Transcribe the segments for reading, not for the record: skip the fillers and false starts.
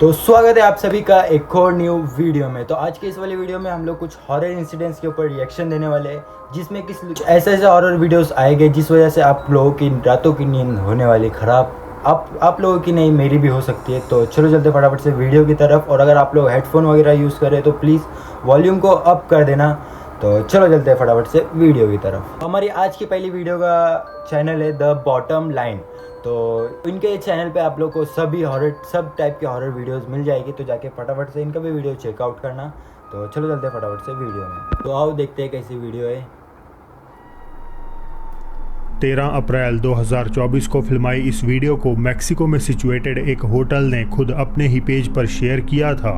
तो स्वागत है आप सभी का एक और न्यू वीडियो में। तो आज के इस वाले वीडियो में हम लोग कुछ हॉरर इंसिडेंट्स के ऊपर रिएक्शन देने वाले हैं, जिसमें किस ऐसे हॉरर वीडियोस आएंगे जिस वजह से आप लोगों की रातों की नींद होने वाली ख़राब। आप लोगों की नहीं, मेरी भी हो सकती है। तो चलो चलते फटाफट से वीडियो की तरफ। और अगर आप लोग हेडफोन वगैरह यूज़ करें तो प्लीज़ वॉल्यूम को अप कर देना। तो चलो चलते हैं फटाफट से वीडियो की तरफ। हमारी आज की पहली वीडियो का चैनल है द बॉटम लाइन। तो इनके चैनल पे आप लोग को सब टाइप के हॉरर वीडियोस मिल जाएगी, तो जाके फटाफट से इनका भी वीडियो चेकआउट करना। तो चलो चलते हैं फटाफट से वीडियो में। तो आओ देखते हैं कैसी वीडियो है। 13 अप्रैल 2024 को फिल्माई इस वीडियो को मैक्सिको में सिचुएटेड एक होटल ने खुद अपने ही पेज पर शेयर किया था।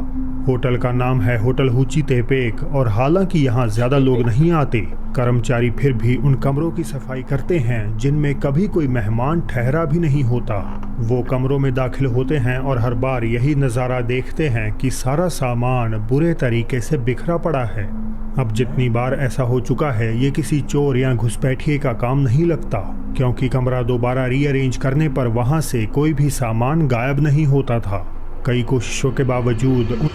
होटल का नाम है होटल हुची तेपेक और हालांकि यहाँ ज़्यादा लोग नहीं आते, कर्मचारी फिर भी उन कमरों की सफाई करते हैं जिनमें कभी कोई मेहमान ठहरा भी नहीं होता। वो कमरों में दाखिल होते हैं और हर बार यही नज़ारा देखते हैं कि सारा सामान बुरे तरीके से बिखरा पड़ा है। अब जितनी बार ऐसा हो चुका है, ये किसी चोर या घुसपैठिए का काम नहीं लगता, क्योंकि कमरा दोबारा रीअरेंज करने पर वहाँ से कोई भी सामान गायब नहीं होता था। कई कोशिशों के बावजूद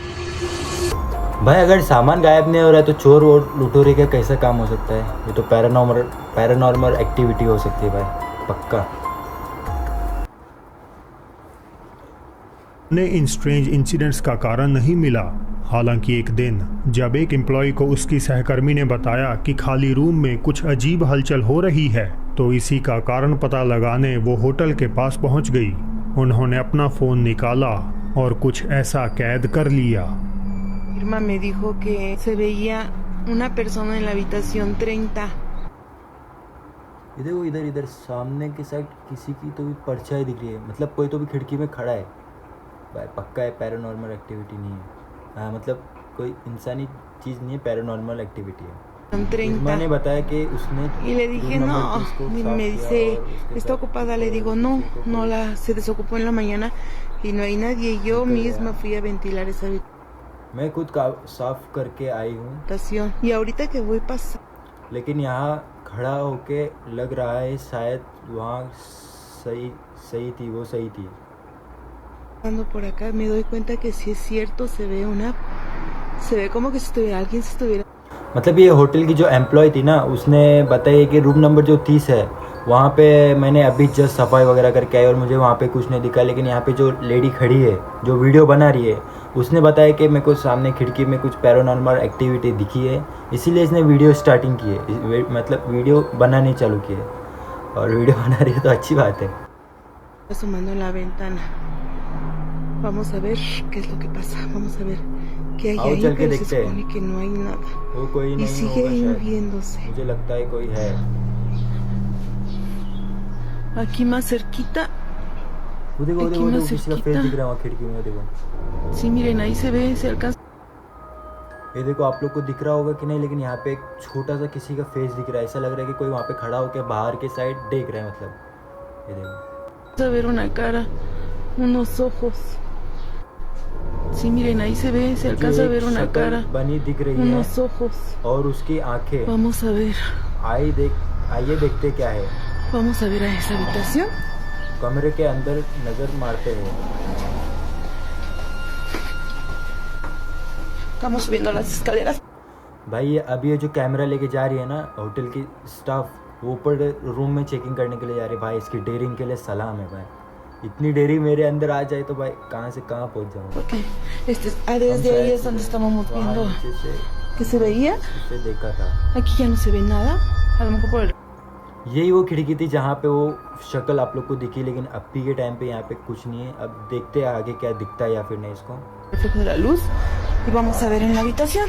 भाई अगर सामान गायब नहीं हो रहा है तो चोर और लुटेरे का कैसा काम हो सकता है? ये तो पैरानॉर्मल एक्टिविटी हो सकती है भाई, पक्का। ने इन स्ट्रेंज इंसिडेंट्स का कारण नहीं मिला। हालांकि एक दिन जब एक एम्प्लॉय को उसकी सहकर्मी ने बताया कि खाली रूम में कुछ अजीब हलचल हो रही है, तो इसी का कारण पता लगाने वो होटल के पास पहुंच गई। उन्होंने अपना फ़ोन निकाला और कुछ ऐसा कैद कर लिया। Irma me dijo que se veía una persona en la habitación 30. इधर सामने की साइड किसी की तो भी परछाई दिख रही है, मतलब कोई तो भी खिड़की में खड़ा है भाई, पक्का है पैरानॉर्मल एक्टिविटी नहीं है। हाँ मतलब कोई इंसानी चीज़ नहीं है, पैरानॉर्मल एक्टिविटी है। मैंने बताया कि उसने Y le dije no, y me dice está ocupada, le digo no, se desocupó en la mañana y no hay nadie, y yo misma fui a ventilar esa habitación मैं खुद साफ करके आई हूँ, y ahorita que voy pasando, लेकिन यहाँ खड़ा होके लग रहा है शायद वहाँ सही थी, वो सही थी। por acá me doy cuenta que si es cierto, se ve como que si alguien se estuviera, मतलब ये होटल की जो एम्प्लॉय थी ना, उसने बताया कि रूम नंबर जो 30 है वहाँ पे मैंने अभी जस्ट सफाई वगैरह करके आई और मुझे वहाँ पे कुछ नहीं दिखा। लेकिन यहाँ पे जो लेडी खड़ी है जो वीडियो बना रही है, उसने बताया कि मेरे को सामने खिड़की में कुछ पैरानॉर्मल एक्टिविटी दिखी है, इसीलिए इसने वीडियो स्टार्टिंग की है, मतलब वीडियो बनानी चालू की है। और वीडियो बना रही है तो अच्छी बात है। asomando en la ventana. Vamos a ver qué es lo que pasa. Vamos a ver qué hay ahí, pero se supone que no hay nada. वो कोई नहीं y sigue moviéndose. मुझे लगता है कोई है। Aquí más cerquita. वो देखो किसी का फेस दिख रहा है वहाँ खिड़की में, देखो। Sí, miren, ahí se ve, se alcanza. ये देखो आप लोग को दिख रहा होगा कि नहीं, लेकिन यहाँ पे एक छोटा सा किसी का फेस दिख रहा है। ऐसा लग रहा है कि कोई वहाँ पे खड़ा होकर बाहर के साइड देख रहा है, मतलब ये देखो। A ver una cara, unos ojos. Sí, miren, ahí se ve, se alcanza a ver una cara, बनी दिख रही है, unos ojos. और उसकी आंखें। Vamos a ver. आइए देखते क्या है। Vamos a ver a esa habitación. कमरे के अंदर नजर मारते हैं। Estamos subiendo las escaleras. भाई अभी ये जो कैमरा लेके जा रही है ना होटल की स्टाफ, वो ऊपर रूम में चेकिंग करने के लिए जा रही है। भाई इसकी डेयरिंग के लिए सलाम है भाई, इतनी डेयरिंग मेरे अंदर आ जाए तो भाई कहाँ से कहाँ पहुँच जाऊँगा। Okay. Desde ahí es donde estábamos viendo que se veía. इसे देखा था। Aquí ya no se ve nada. A lo mejor por el... यही वो खिड़की थी जहाँ पे वो शक्ल आप लोग को दिखी, लेकिन अभी के टाइम पे यहाँ पे कुछ नहीं है। अब देखते हैं आगे क्या दिखता है या फिर नहीं इसको। reflejo de la luz y vamos a ver en la habitación.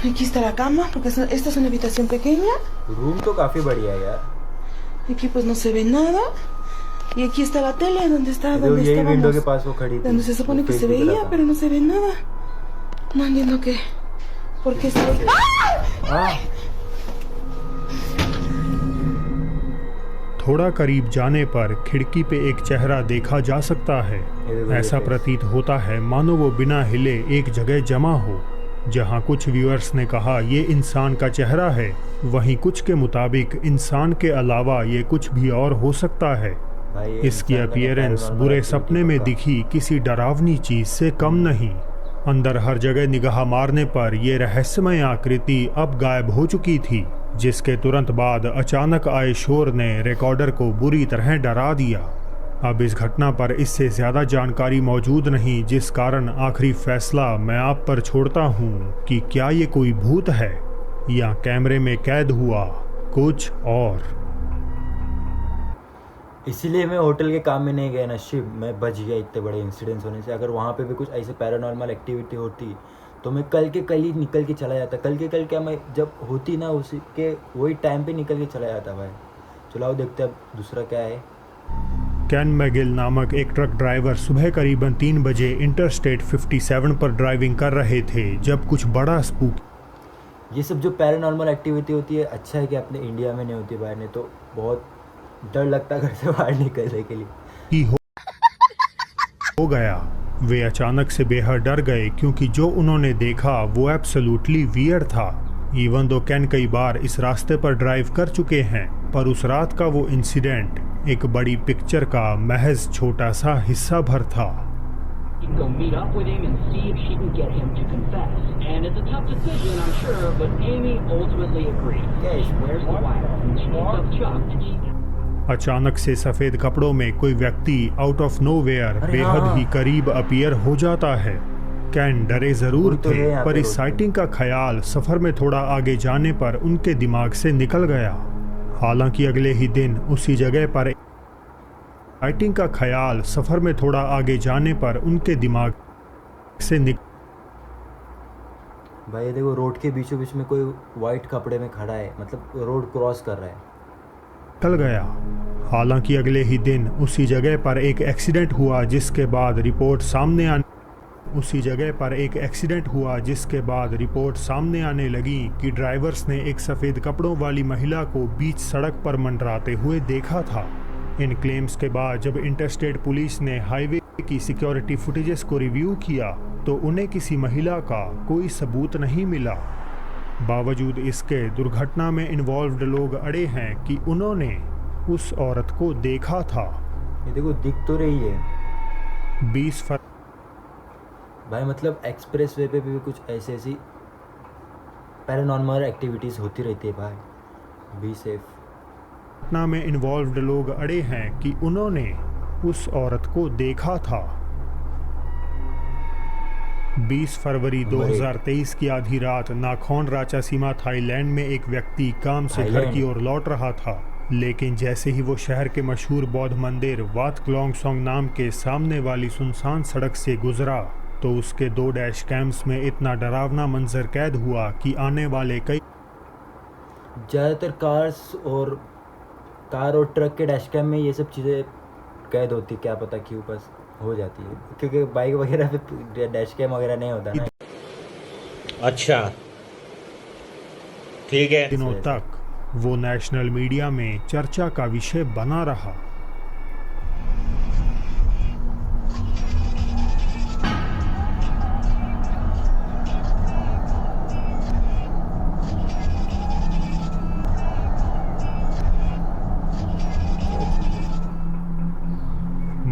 Aquí está la cama, porque esta es una habitación pequeña. Room तो काफी बढ़िया है यार। Aquí pues no se ve nada. Y aquí está la tele donde यही window के पास वो खड़ी थी, donde se supone que se veía, pero no se ve nada. No entiendo qué. ¿Por qué se ve? ¡Ah! थोड़ा करीब जाने पर खिड़की पे एक चेहरा देखा जा सकता है। ऐसा प्रतीत होता है मानो वो बिना हिले एक जगह जमा हो। जहां कुछ व्यूअर्स ने कहा ये इंसान का चेहरा है, वहीं कुछ के मुताबिक इंसान के अलावा ये कुछ भी और हो सकता है। भाई ये इसकी इंसान का अपीयरेंस paranormal बुरे activity सपने में पक्का। दिखी किसी डरावनी चीज से कम नहीं। अंदर हर जगह निगाह मारने पर यह रहस्यमय आकृति अब गायब हो चुकी थी, जिसके तुरंत बाद अचानक आए शोर ने रिकॉर्डर को बुरी तरह डरा दिया। अब इस घटना पर इससे ज़्यादा जानकारी मौजूद नहीं, जिस कारण आखिरी फैसला मैं आप पर छोड़ता हूँ कि क्या ये कोई भूत है या कैमरे में कैद हुआ कुछ और। इसीलिए मैं होटल के काम में नहीं गया ना, शिव मैं बच गया इतने बड़े इंसिडेंट्स होने से। अगर वहाँ पे भी कुछ ऐसे पैरानॉर्मल एक्टिविटी होती तो मैं कल के कल ही निकल के चला जाता। कल के कल क्या, मैं जब होती ना उसी के वही टाइम पे निकल के चला जाता भाई। चलाओ देखते अब दूसरा क्या है। कैन मैगिल नामक एक ट्रक ड्राइवर सुबह करीबन 3 बजे इंटरस्टेट 57 पर ड्राइविंग कर रहे थे जब कुछ बड़ा स्पूक। ये सब जो पैरानॉर्मल एक्टिविटी होती है, अच्छा है कि अपने इंडिया में नहीं होती बाहर, नहीं तो बहुत डर लगता घर से बाहर निकलने के लिए। ही हो गया। वे अचानक से बेहद डर गए क्योंकि जो उन्होंने देखा वो एब्सोल्युटली वियर्ड था। इवन दो कैन कई बार इस रास्ते पर ड्राइव कर चुके हैं, पर उस रात का वो इंसिडेंट एक बड़ी पिक्चर का महज छोटा सा हिस्सा भर था। Go meet up with him and see if she can get him to confess. And it's a tough decision, I'm sure, but Amy ultimately agrees. She swears the wire, and she picks up Chuck, and she... अचानक से सफेद कपड़ों में कोई व्यक्ति out of nowhere बेहद ही करीब appear हो जाता है। कैन डरे जरूर थे, पर इस साइटिंग का ख्याल सफर में थोड़ा आगे जाने पर उनके दिमाग से निकल गया। हालांकि अगले ही दिन उसी जगह पर साइटिंग का ख्याल सफर में थोड़ा आगे जाने पर उनके दिमाग से भाई देखो, रोड के बीचों बीच में कोई वाइट कपड़े में खड़ा है, मतलब रोड क्रॉस कर रहा है। निकल गया। हालांकि अगले ही दिन उसी जगह पर एक एक्सीडेंट हुआ जिसके बाद रिपोर्ट सामने आने लगी कि ड्राइवर्स ने एक सफ़ेद कपड़ों वाली महिला को बीच सड़क पर मंडराते हुए देखा था। इन क्लेम्स के बाद जब इंटरस्टेट पुलिस ने हाईवे की सिक्योरिटी फुटेजेस को रिव्यू किया तो उन्हें किसी महिला का कोई सबूत नहीं मिला। बावजूद इसके दुर्घटना में इन्वॉल्व्ड लोग अड़े हैं कि उन्होंने उस औरत को देखा था। ये देखो दिख तो रही है 20 भाई, मतलब एक्सप्रेस वे पे भी कुछ ऐसी पैरानॉर्मल एक्टिविटीज़ होती रहती है भाई। Be safe. घटना में इन्वॉल्व्ड लोग अड़े हैं कि उन्होंने उस औरत को देखा था। 20 फरवरी 2023 की आधी रात नाखोन राचासीमा थाईलैंड में एक व्यक्ति काम से घर की ओर लौट रहा था, लेकिन जैसे ही वो शहर के मशहूर बौद्ध मंदिर वात क्लोंगसोंग नाम के सामने वाली सुनसान सड़क से गुजरा तो उसके 2 डैश कैम्स में इतना डरावना मंजर कैद हुआ कि आने वाले कई ज़्यादातर कार और ट्रक के डैश कैम में ये सब चीज़ें कैद होती, क्या पता क्यों, बस हो जाती है, क्योंकि बाइक वगैरह पे डैश कैम वगैरह नहीं होता ना। अच्छा ठीक है। दिनों तक वो नेशनल मीडिया में चर्चा का विषय बना रहा।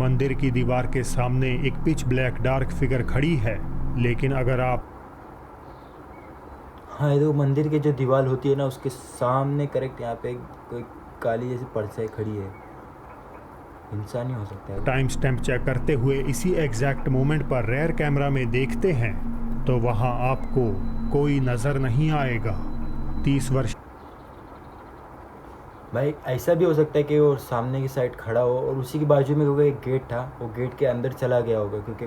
मंदिर की दीवार के सामने एक पिच ब्लैक डार्क फिगर खड़ी है, लेकिन अगर आप हाँ, ये तो मंदिर की जो दीवार होती है ना, उसके सामने करेक्ट यहाँ पे कोई काली जैसी परछाई खड़ी है। इंसान ही हो सकता है। टाइम स्टैम्प चेक करते हुए इसी एग्जैक्ट मोमेंट पर रेयर कैमरा में देखते हैं तो वहां आपको कोई नजर नहीं आएगा। 30 वर्ष भाई ऐसा भी हो सकता है कि वो सामने की साइड खड़ा हो और उसी के बाजू में क्योंकि एक गेट था, वो गेट के अंदर चला गया होगा, क्योंकि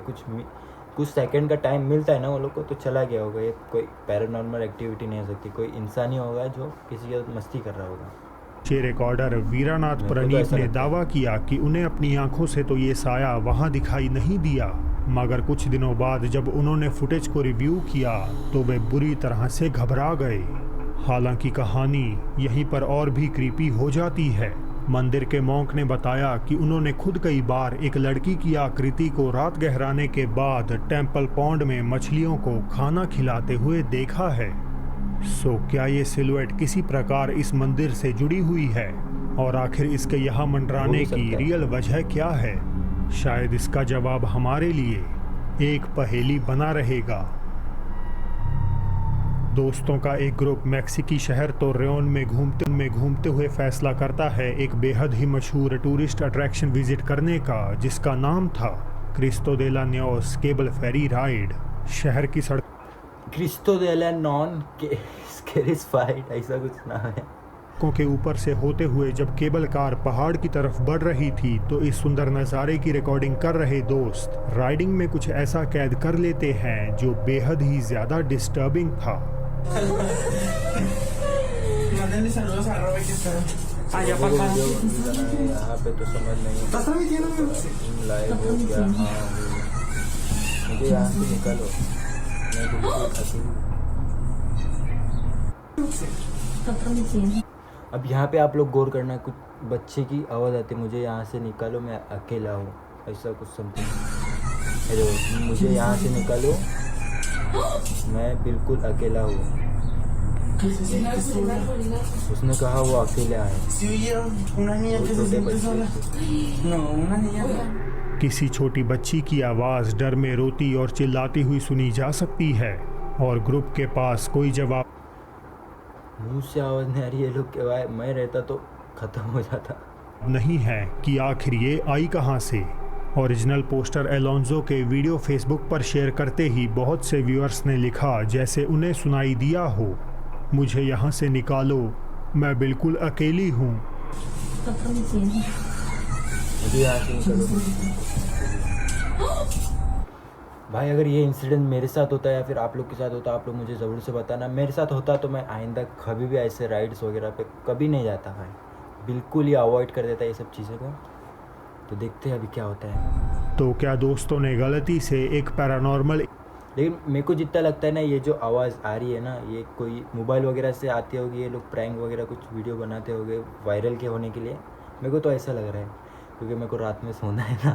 कुछ सेकंड का टाइम मिलता है ना वो लोग को, तो चला गया होगा। ये कोई पैरानॉर्मल एक्टिविटी नहीं हो सकती, कोई इंसान ही होगा जो किसी के साथ मस्ती कर रहा होगा। रिकॉर्डर वीरानाथ प्रणीत ने दावा किया कि उन्हें अपनी आंखों से तो ये साया वहां दिखाई नहीं दिया, मगर कुछ दिनों बाद जब उन्होंने फुटेज को रिव्यू किया तो वे बुरी तरह से घबरा गए। हालांकि कहानी यहीं पर और भी क्रीपी हो जाती है। मंदिर के मॉन्क ने बताया कि उन्होंने खुद कई बार एक लड़की की आकृति को रात गहराने के बाद टेम्पल पॉन्ड में मछलियों को खाना खिलाते हुए देखा है। सो क्या ये सिलुएट किसी प्रकार इस मंदिर से जुड़ी हुई है? और आखिर इसके यहाँ मंडराने की रियल वजह क्या है? शायद इसका जवाब हमारे लिए एक पहेली बना रहेगा। दोस्तों का एक ग्रुप मेक्सिकी शहर तोर्रेओन में घूमते हुए फैसला करता है एक बेहद ही मशहूर टूरिस्ट अट्रैक्शन विजिट करने का, जिसका नाम था क्रिस्तो दे ला न्योस केबल फेरी राइड। शहर की सड़क क्रिस्तो दे ला नॉन स्केरिफाइड ऐसा कुछ नाम है के ऊपर से होते हुए जब केबल कार पहाड़ की तरफ बढ़ रही थी तो इस सुंदर नज़ारे की रिकॉर्डिंग कर रहे दोस्त राइडिंग में कुछ ऐसा कैद कर लेते हैं जो बेहद ही ज़्यादा डिस्टर्बिंग था। यहाँ पे तो समझ नहीं लाइव हो गया। हाँ मुझे यहाँ से निकालो, मैं बिल्कुल अब यहाँ पे आप लोग गौर करना, कुछ बच्चे की आवाज़ आती है, मुझे यहाँ से निकालो, मैं अकेला हूँ, ऐसा कुछ समथिंग। हेलो, मुझे यहाँ से निकालो, मैं बिल्कुल अकेला हूँ। उसने कहा वो अकेला है। छोटे बच्चे किसी छोटी बच्ची की आवाज़ डर में रोती और चिल्लाती हुई सुनी जा सकती है और ग्रुप के पास कोई जवाब मुँह से आवाज़ नहीं आ रही है। लोग क्या, मैं रहता तो ख़त्म हो जाता नहीं है कि आखिर ये आई कहाँ से। ओरिजिनल पोस्टर एलोंजो के वीडियो फेसबुक पर शेयर करते ही बहुत से व्यूअर्स ने लिखा जैसे उन्हें सुनाई दिया हो, मुझे यहाँ से निकालो, मैं बिल्कुल अकेली हूँ। भाई अगर ये इंसिडेंट मेरे साथ होता है या फिर आप लोग के साथ होता, आप लोग मुझे ज़रूर से बताना। मेरे साथ होता तो मैं आइंदा कभी भी ऐसे राइड्स वगैरह पे कभी नहीं जाता भाई, बिल्कुल ही अवॉइड कर देता ये सब चीज़ों को। तो देखते हैं अभी क्या होता है। तो क्या दोस्तों ने गलती से एक पैरानॉर्मल, लेकिन मेरे को जितना लगता है ना, ये जो आवाज़ आ रही है ना, ये कोई मोबाइल वगैरह से आती होगी, ये लोग प्रैंक वगैरह कुछ वीडियो बनाते होंगे वायरल के होने के लिए, मेरे को तो ऐसा लग रहा है, क्योंकि मेरे को रात में सोना है ना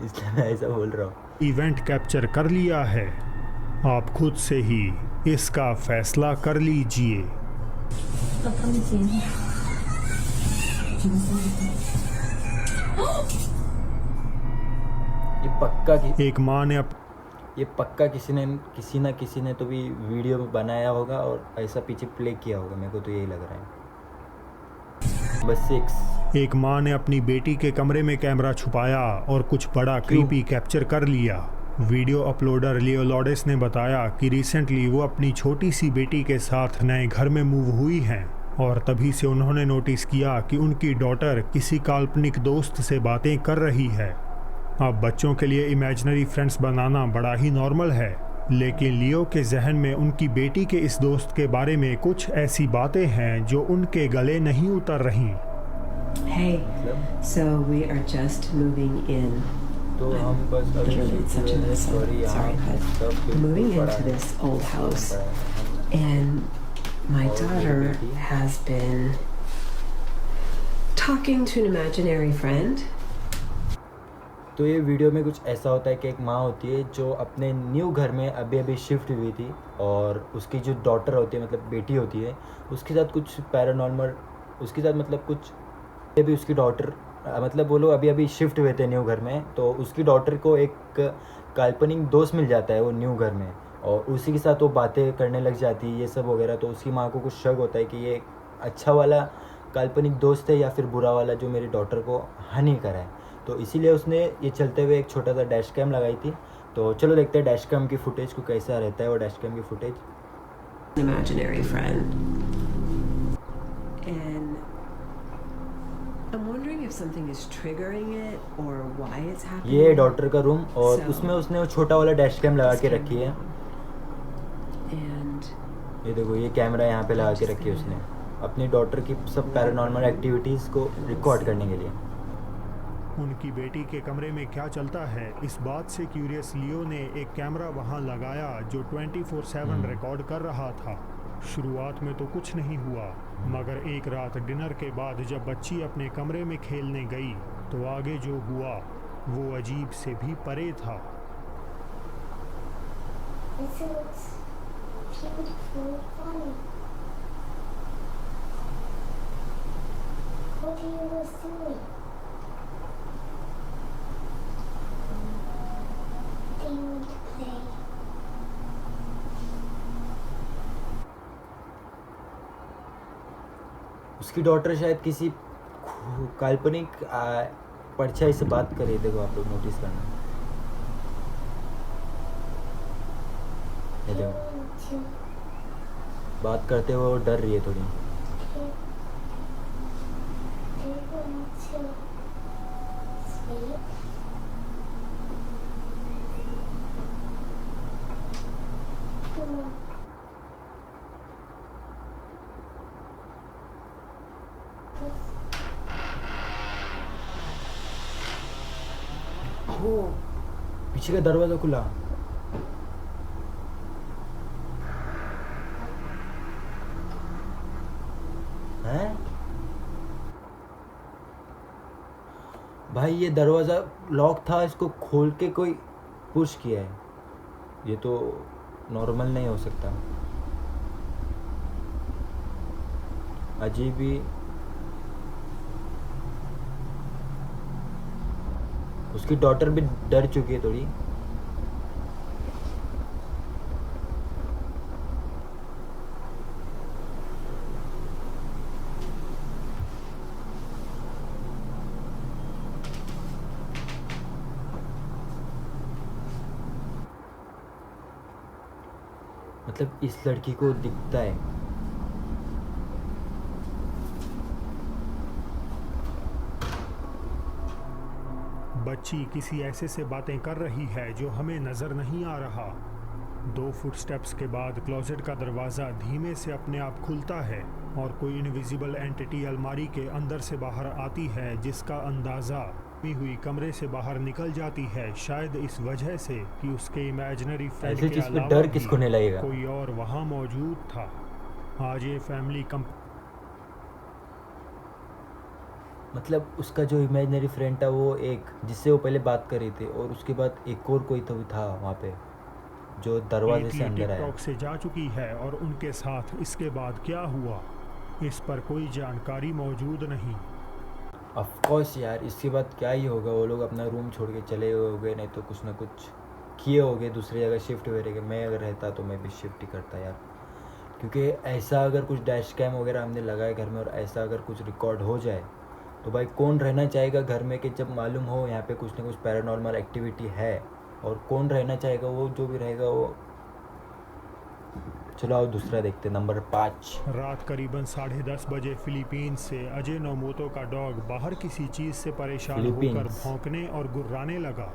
इसलिए मैं ऐसा बोल रहा हूँ। इवेंट कैप्चर कर लिया है, आप खुद से ही इसका फैसला कर लीजिए। ये पक्का एक माँ ने ये पक्का किसी ने तो भी वीडियो में बनाया होगा और ऐसा पीछे प्ले किया होगा, मेरे को तो यही लग रहा है। बस 6 एक माँ ने अपनी बेटी के कमरे में कैमरा छुपाया और कुछ बड़ा क्रीपी कैप्चर कर लिया। वीडियो अपलोडर लियो लॉडेस ने बताया कि रिसेंटली वो अपनी छोटी सी बेटी के साथ नए घर में मूव हुई हैं और तभी से उन्होंने नोटिस किया कि उनकी डॉटर किसी काल्पनिक दोस्त से बातें कर रही है। अब बच्चों के लिए इमेजिनरी फ्रेंड्स बनाना बड़ा ही नॉर्मल है, लेकिन लियो के जहन में उनकी बेटी के इस दोस्त के बारे में कुछ ऐसी बातें हैं जो उनके गले नहीं उतर रही। Hey, so we are just moving in. तो हम बस Literally, it's such a mess. Sorry, but moving into this old house, and my daughter has been talking to an imaginary friend. तो ये वीडियो में कुछ ऐसा होता है कि एक माँ होती है जो अपने न्यू घर में अभी शिफ्ट हुई थी और उसकी जो डॉटर होती है, मतलब बेटी होती है, उसके साथ कुछ पैरानॉर्मल, उसके साथ मतलब कुछ अभी उसकी डॉटर, मतलब वो लोग अभी शिफ्ट हुए थे न्यू घर में, तो उसकी डॉटर को एक काल्पनिक दोस्त मिल जाता है वो न्यू घर में और उसी के साथ वो बातें करने लग जाती है ये सब वगैरह। तो उसकी माँ को कुछ शक होता है कि ये अच्छा वाला काल्पनिक दोस्त है या फिर बुरा वाला जो मेरी डॉटर को हानि करा है। तो इसीलिए उसने ये चलते हुए एक छोटा सा डैश कैम लगाई थी। तो चलो देखते हैं डैश कैम की फुटेज को कैसा रहता है वो डैश कैम की footage. Imaginary friend. And I'm wondering if something is triggering it or why it's happening. ये डॉटर का रूम और उसमें उसने वो छोटा वाला डैश कैम लगा के रखी है। And ये देखो ये कैमरा यहाँ पे लगा के रखी है उसने अपनी डॉटर की सब पैरानॉर्मल एक्टिविटीज़ को रिकॉर्ड करने के लिए। उनकी बेटी के कमरे में क्या चलता है, इस बात से क्यूरियस लियो ने एक कैमरा वहां लगाया जो 24/7 रिकॉर्ड कर रहा था। शुरुआत में तो कुछ नहीं हुआ, मगर एक रात डिनर के बाद जब बच्ची अपने कमरे में खेलने गई तो आगे जो हुआ वो अजीब से भी परे था। What are you doing? Do you want to play? उसकी डॉटर शायद किसी काल्पनिक परछाई से बात कर रही थी, आप लोग नोटिस करना। Do you want to बात करते हुए वो डर रही है थोड़ी। do you want to sleep? ओ, पीछे का दरवाजा खुला। हैं? भाई ये दरवाजा लॉक था, इसको खोल के कोई पुश किया है। ये तो नॉर्मल नहीं हो सकता, अजीब ही। उसकी डॉटर भी डर चुकी है थोड़ी। मतलब इस लड़की को दिखता है। बच्ची किसी ऐसे से बातें कर रही है जो हमें नजर नहीं आ रहा। 2 फुटस्टेप्स के बाद क्लोजेट का दरवाज़ा धीमे से अपने आप खुलता है और कोई इनविजिबल एंटिटी अलमारी के अंदर से बाहर आती है, जिसका अंदाज़ा हुई कमरे से बाहर निकल जाती है, शायद इस वजह से कि उसके इमेजिनरी फ्रेंड ऐसे के चीज पे अलावा डर भी किसको नहीं लगेगा। कोई और वहाँ मौजूद था। आज ये फैमिली मतलब उसका जो इमेजिनरी फ्रेंड था वो एक जिससे वो पहले बात कर रही थी, और उसके बाद एक और कोई तो था वहाँ पे जो दरवाजे से अंदर आया। टिकटॉक से जा चुकी है और उनके साथ इसके बाद क्या हुआ इस पर कोई जानकारी मौजूद नहीं। ऑफ कोर्स यार, इसके बाद क्या ही होगा, वो लोग अपना रूम छोड़ के चले होंगे, नहीं तो कुछ ना कुछ किए होंगे, दूसरी जगह शिफ्ट हुए रहेंगे। मैं अगर रहता तो मैं भी शिफ्ट ही करता यार, क्योंकि ऐसा अगर कुछ डैश कैम वगैरह हमने लगाया घर में और ऐसा अगर कुछ रिकॉर्ड हो जाए तो भाई कौन रहना चाहेगा घर में कि जब मालूम हो यहाँ पे कुछ ना कुछ पैरानॉर्मल एक्टिविटी है, और कौन रहना चाहेगा, वो जो भी रहेगा वो। चलो आओ दूसरा देखते, नंबर 5। रात करीबन 10:30 बजे फिलीपींस से अजय नोमोतो का डॉग बाहर किसी चीज़ से परेशान होकर भौंकने और गुर्राने लगा।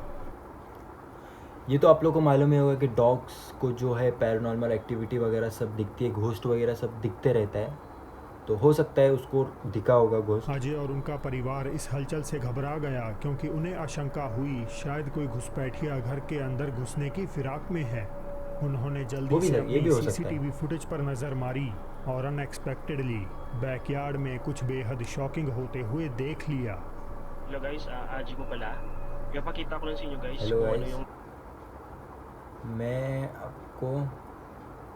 ये तो आप लोग को मालूम ही होगा कि डॉग्स को जो है पैरानॉर्मल एक्टिविटी वगैरह सब दिखती है, घोस्ट वगैरह सब दिखते रहता है, तो हो सकता है उसको दिखा होगा घोस्ट। अजय और उनका परिवार इस हलचल से घबरा गया क्योंकि उन्हें आशंका हुई शायद कोई घुसपैठिया घर के अंदर घुसने की फिराक में है। उन्होंने जल्दी से अपनी सीसीटीवी फुटेज पर नज़र मारी और अनएक्सपेक्टेडली बैकयार्ड में कुछ बेहद शॉकिंग होते हुए देख लिया। Hello guys, Aji po pala. Ipapakita ko lang sa inyo guys Hello kung guys. ano yung मैं आपको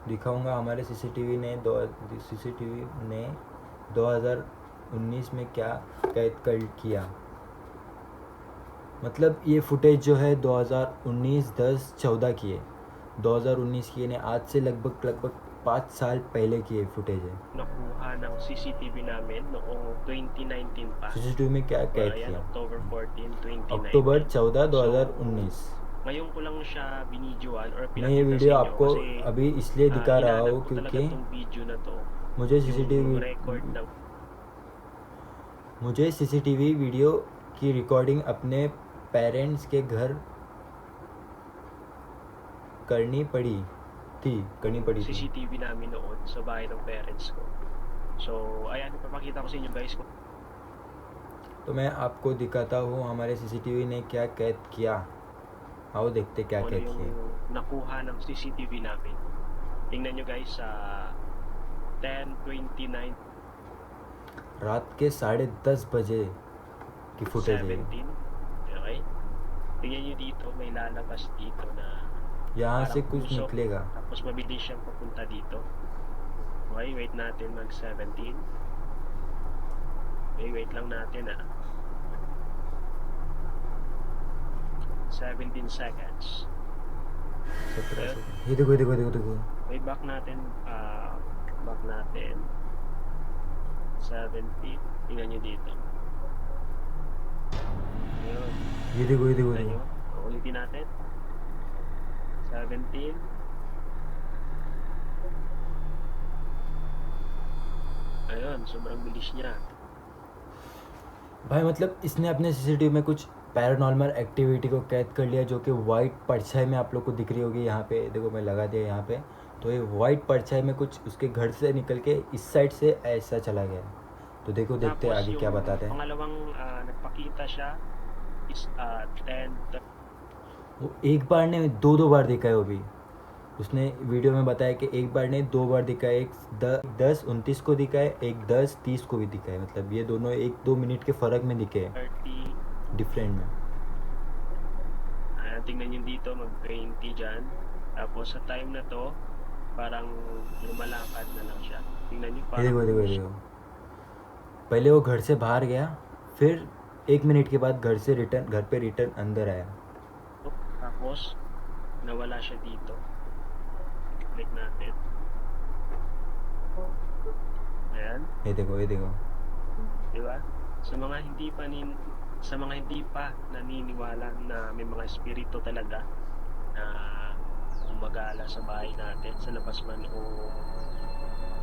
दिखाऊंगा हमारे सीसीटीवी ने 2019 में क्या कैद कर किया। मतलब ये फुटेज जो है 2019-10-14 की है, 2019 की ने आज से लगभग 5 साल पहले की ये फुटेज है। nakuha ng CCTV namin noong 2019 pa. CCTV में क्या कैद Ayan, किया? October 14, 2019. October 14, 2019। Ngayon ko lang siya binidyoan or मैं ये pinakita वीडियो sa inyo आपको kasi अभी इसलिए दिखा रहा hinanap हूँ ko talaga क्योंकि tong video na to. मुझे Yung record ng CCTV video की रिकॉर्डिंग अपने पेरेंट्स के घर करनी पड़ी थी। CCTV namin noon sa bahay ng parents ko. So, ayan, ipapakita ko sa inyo guys. तो मैं आपको दिखाता हूँ हमारे सीसीटीवी ने क्या कैद किया। आओ देखते क्या Ano कैद yung किया। nakuha ng CCTV namin. Tingnan nyo guys sa 10:29 रात के 10:30 बजे की फुटेज है। 17. Okay? Tingnan nyo dito, may lalabas dito na यहाँ से parang कुछ puso. निकलेगा। Tapos mabilis siyang papunta dito. Okay, wait natin mag 17. Wait lang natin 17 seconds. 17 second ये देखो देखो देखो देखो Wait, back natin 17. Tingnan nyo dito. Ayun. ये देखो ये देखो Tingnan देखो nyo. Ulitin natin. 17. Ayun, sobrang bilis niya. भाई मतलब इसने अपने सीसीटीवी में कुछ पैरानॉर्मल एक्टिविटी को कैद कर लिया जो कि वाइट परछाई में आप लोग को दिख रही होगी यहाँ पे देखो मैं लगा दिया यहाँ पे तो ये वाइट परछाई में कुछ उसके घर से निकल के इस साइड से ऐसा चला गया तो देखो देखते हैं Tapos आगे क्या yung बताते हैं pangalawang nagpakita siya is 10. वो एक बार ने दो बार दिखा है वो भी उसने वीडियो में बताया कि एक बार ने 2 बार दिखा है एक 10:29 को दिखा है एक 10:30 को भी दिखा है मतलब ये दोनों 1-2 मिनट के फ़र्क में दिखे हैं 30. डिफरेंट में Tingnan nyo dito, mag-20 dyan. Tapos sa time na to, parang lumalakad na lang siya. Tingnan nyo, ये देखो parang देखो देखो पहले वो घर से बाहर गया फिर 1 मिनट के बाद घर पे रिटर्न अंदर आया tapos nawala siya dito. Click natin. Ayan, ये देखो di ba? Sa mga hindi pa naniniwala na may mga espiritu talaga na gumagala sa bahay natin, sa labas man o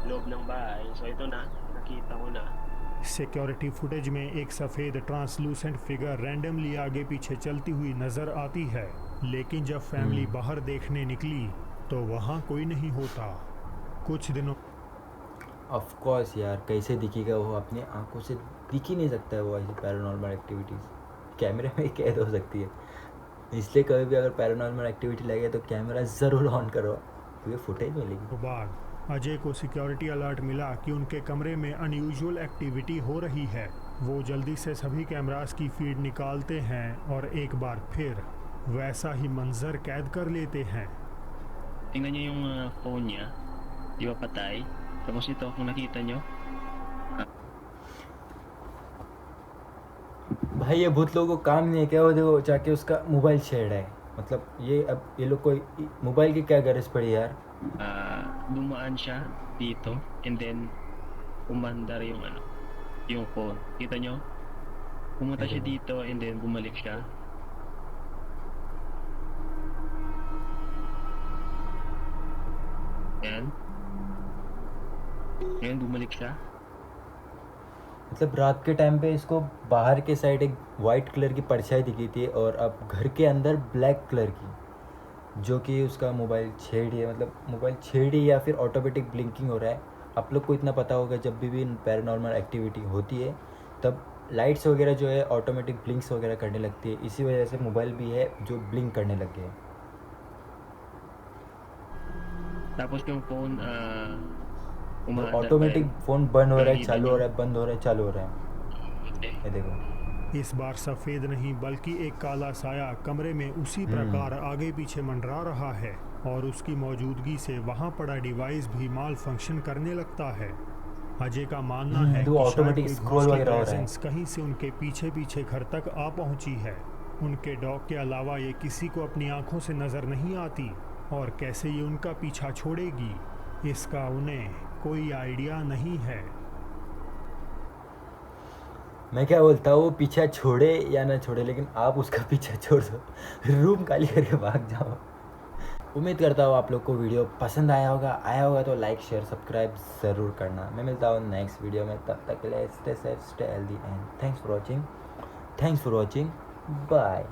loob ng bahay. So ito na, nakita ko na. Security footage में एक सफ़ेद translucent figure randomly आगे पीछे चलती हुई नज़र आती है लेकिन जब फैमिली बाहर देखने निकली तो वहाँ कोई नहीं होता। कुछ दिनों ऑफ कोर्स यार कैसे दिखेगा वो अपनी आंखों से दिख ही नहीं सकता है वो ऐसी पैरानॉर्मल एक्टिविटीज़ कैमरे में कैद हो सकती है इसलिए कभी भी अगर पैरानॉर्मल एक्टिविटी लगे तो कैमरा ज़रूर ऑन करो क्योंकि फुटेज मिलेगी बाद अजय को सिक्योरिटी अलर्ट मिला कि उनके कमरे में अनयूजुअल एक्टिविटी हो रही है। वो जल्दी से सभी कैमरास की फीड निकालते हैं और एक बार फिर वैसा ही मंजर कैद कर लेते हैं। Tingnan nyo yung phone niya, di ba patay? Tapos ito, kung nakita nyo, भाई ये भूत लोगों को काम नहीं है क्या वो देखो जाके उसका मोबाइल छेड़ है मतलब ये लोग को मोबाइल की क्या गरज पड़ी यार dumaan siya dito and then umandar yung phone. Kita nyo? Pumunta siya dito and then bumalik siya. Yan. Yan, bumalik siya. मतलब रात के टाइम पे इसको बाहर के साइड एक वाइट कलर की परछाई दिखी थी और अब घर के अंदर ब्लैक कलर की जो कि उसका मोबाइल छेड़ है मतलब मोबाइल छेड़ या फिर ऑटोमेटिक ब्लिंकिंग हो रहा है आप लोग को इतना पता होगा जब भी पैरानॉर्मल एक्टिविटी होती है तब लाइट्स वगैरह जो है ऑटोमेटिक ब्लिंक्स वगैरह करने लगती है इसी वजह से मोबाइल भी है जो ब्लिंक करने लग गए Tapos yung phone, automatic phone बंद हो रहा है चालू हो रहा है बंद हो रहा है चालू हो रहा है ये देखो इस बार सफ़ेद नहीं बल्कि एक काला साया कमरे में उसी प्रकार आगे पीछे मंडरा रहा है और उसकी मौजूदगी से वहाँ पड़ा डिवाइस भी माल फंक्शन करने लगता है। अजय का मानना है कि ऑटोमेटिक स्क्रॉल वगैरह हो रहा है कहीं से उनके पीछे पीछे घर तक आ पहुँची है। उनके डॉग के अलावा ये किसी को अपनी आंखों से नज़र नहीं आती और कैसे ये उनका पीछा छोड़ेगी इसका उन्हें कोई आइडिया नहीं है। मैं क्या बोलता हूँ वो पीछा छोड़े या ना छोड़े लेकिन आप उसका पीछा छोड़ दो रूम खाली करके भाग जाओ। उम्मीद करता हूँ आप लोग को वीडियो पसंद आया होगा तो लाइक शेयर सब्सक्राइब ज़रूर करना। मैं मिलता हूँ नेक्स्ट वीडियो में तब तक के लिए stay safe stay healthy and thanks for watching bye.